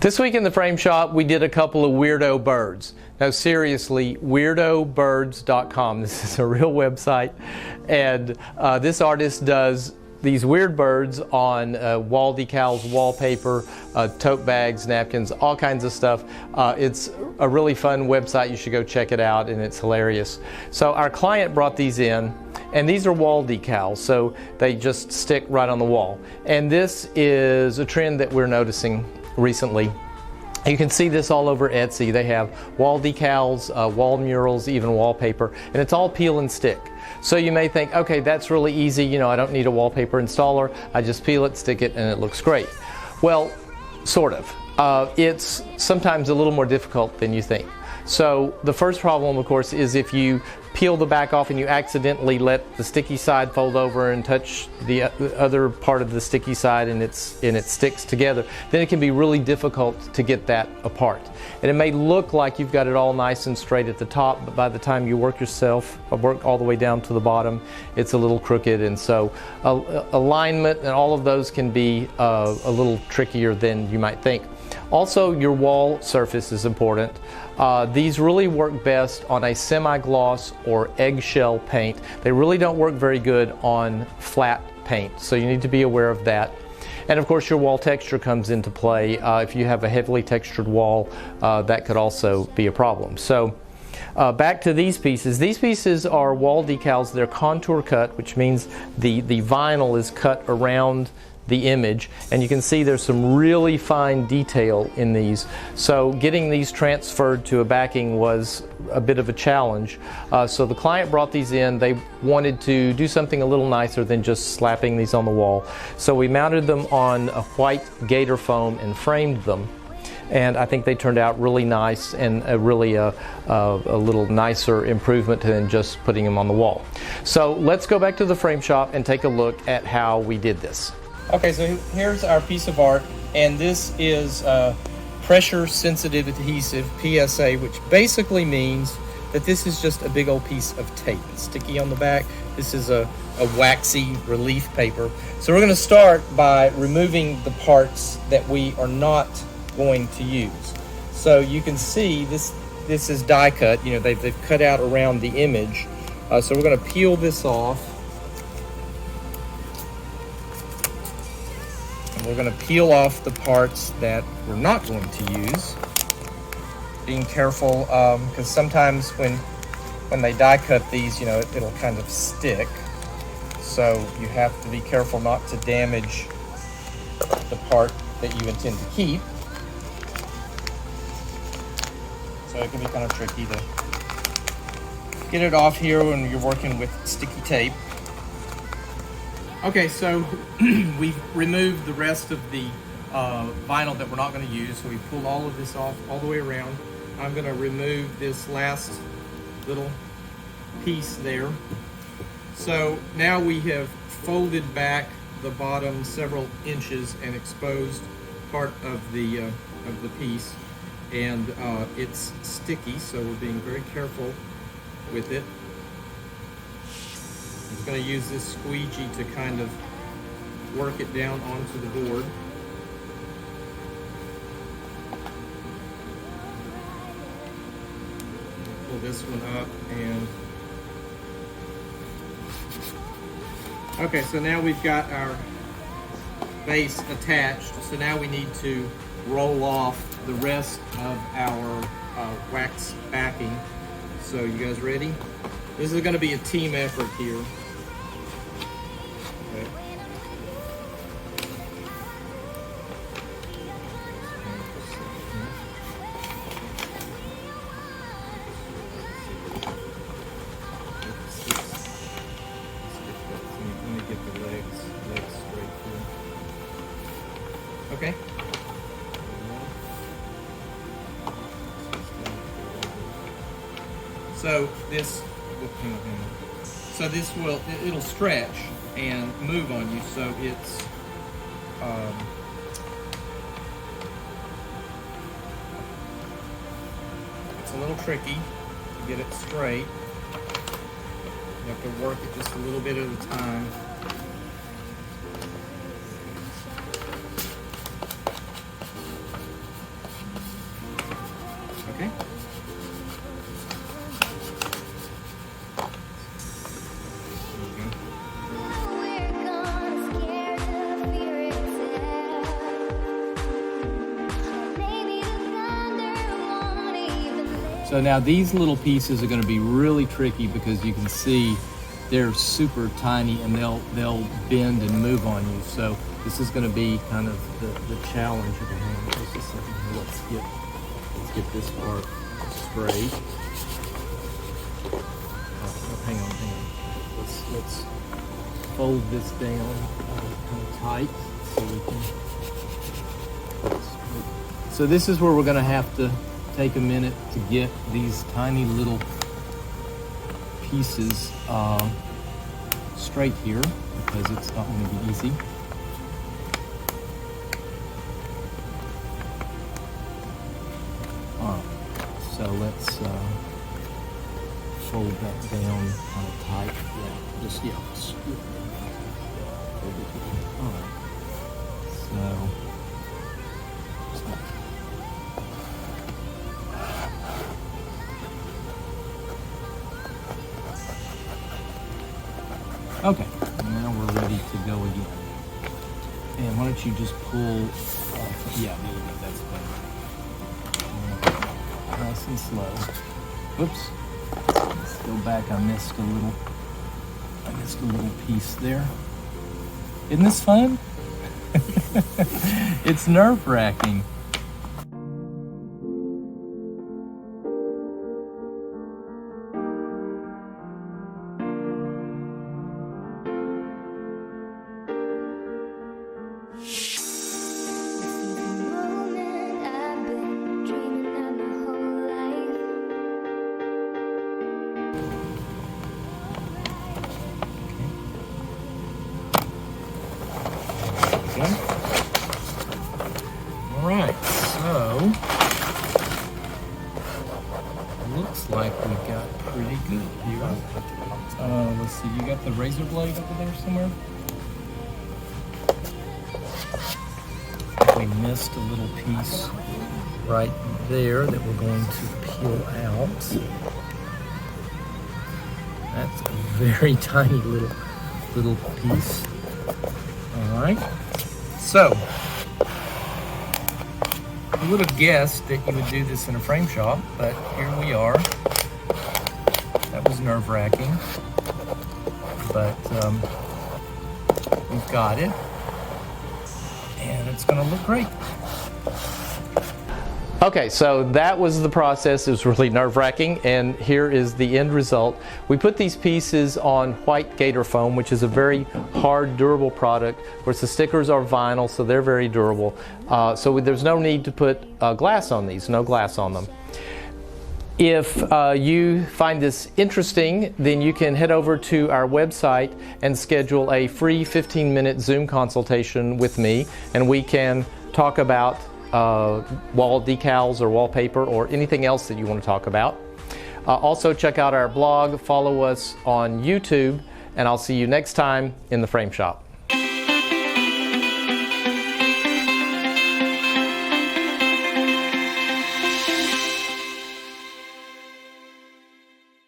This week in the frame shop, we did a couple of weirdo birds. Now seriously, weirdobirds.com. This is a real website, and this artist does these weird birds on wall decals, wallpaper, tote bags, napkins, all kinds of stuff. It's a really fun website. You should go check it out, and it's hilarious. So our client brought these in, and these are wall decals, so they just stick right on the wall. And this is a trend that we're noticing recently. You can see this all over Etsy. They have wall decals, wall murals, even wallpaper, and it's all peel and stick. So you may think, okay, that's really easy, you know, I don't need a wallpaper installer, I just peel it, stick it, and it looks great. Well, sort of. It's sometimes a little more difficult than you think. So the first problem, of course, is if you peel the back off and you accidentally let the sticky side fold over and touch the other part of the sticky side, and it sticks together, then it can be really difficult to get that apart. And it may look like you've got it all nice and straight at the top, but by the time you work all the way down to the bottom, it's a little crooked, and so alignment and all of those can be a little trickier than you might think. Also, your wall surface is important. These really work best on a semi-gloss or eggshell paint. They really don't work very good on flat paint, so you need to be aware of that. And of course, your wall texture comes into play. If you have a heavily textured wall, that could also be a problem. So back to these pieces. These pieces are wall decals. They're contour cut, which means the vinyl is cut around the image, and you can see there's some really fine detail in these. So getting these transferred to a backing was a bit of a challenge. So the client brought these in. They wanted to do something a little nicer than just slapping these on the wall. So we mounted them on a white gator foam and framed them. And I think they turned out really nice, and really a little nicer improvement than just putting them on the wall. So let's go back to the frame shop and take a look at how we did this. Okay, so here's our piece of art, and this is pressure sensitive adhesive, PSA, which basically means that this is just a big old piece of tape. It's sticky on the back. This is a waxy relief paper. So we're going to start by removing the parts that we are not going to use. So you can see this is die cut. You know, they've cut out around the image. So we're going to peel this off. We're going to peel off the parts that we're not going to use. Being careful, because sometimes when they die cut these, you know, it'll kind of stick. So you have to be careful not to damage the part that you intend to keep. So it can be kind of tricky to get it off here when you're working with sticky tape. Okay, so we've removed the rest of the vinyl that we're not going to use, so we pulled all of this off all the way around. I'm going to remove this last little piece there. So now we have folded back the bottom several inches and exposed part of the piece, and it's sticky, so we're being very careful with it. I'm just going to use this squeegee to kind of work it down onto the board. Pull this one up, and okay, so now we've got our base attached. So now we need to roll off the rest of our wax backing. So you guys ready? This is going to be a team effort here. Okay. So this, so this it'll stretch and move on you. So it's a little tricky to get it straight. You have to work it just a little bit at a time. Okay. So now these little pieces are going to be really tricky because you can see they're super tiny and they'll bend and move on you. So this is going to be kind of the challenge of the hand. Just a second here. Let's get this part straight. Oh, hang on. Let's fold this down kind of tight so we can. So this is where we're going to have to take a minute to get these tiny little pieces straight here because it's not going to be easy. Alright, so let's fold that down kind of tight. Alright, so okay, now we're ready to go again. And why don't you just pull off, yeah, there you go, that's better. Nice and slow. Whoops. Let's go back, I missed a little piece there. Isn't this fun? It's nerve-wracking. All right, so looks like we got pretty good here. Let's see, you got the razor blade over there somewhere? We missed a little piece right there that we're going to peel out. That's a very tiny little piece. All right, so I would have guessed that you would do this in a frame shop, but here we are. That was nerve-wracking, but we've got it, and it's going to look great. Okay, so that was the process. It was really nerve-wracking, and here is the end result. We put these pieces on white gator foam, which is a very hard, durable product. Of course, the stickers are vinyl, so they're very durable. So there's no need to put glass on these, no glass on them. If you find this interesting, then you can head over to our website and schedule a free 15-minute Zoom consultation with me, and we can talk about wall decals or wallpaper or anything else that you want to talk about. Also check out our blog, follow us on YouTube, and I'll see you next time in the frame shop.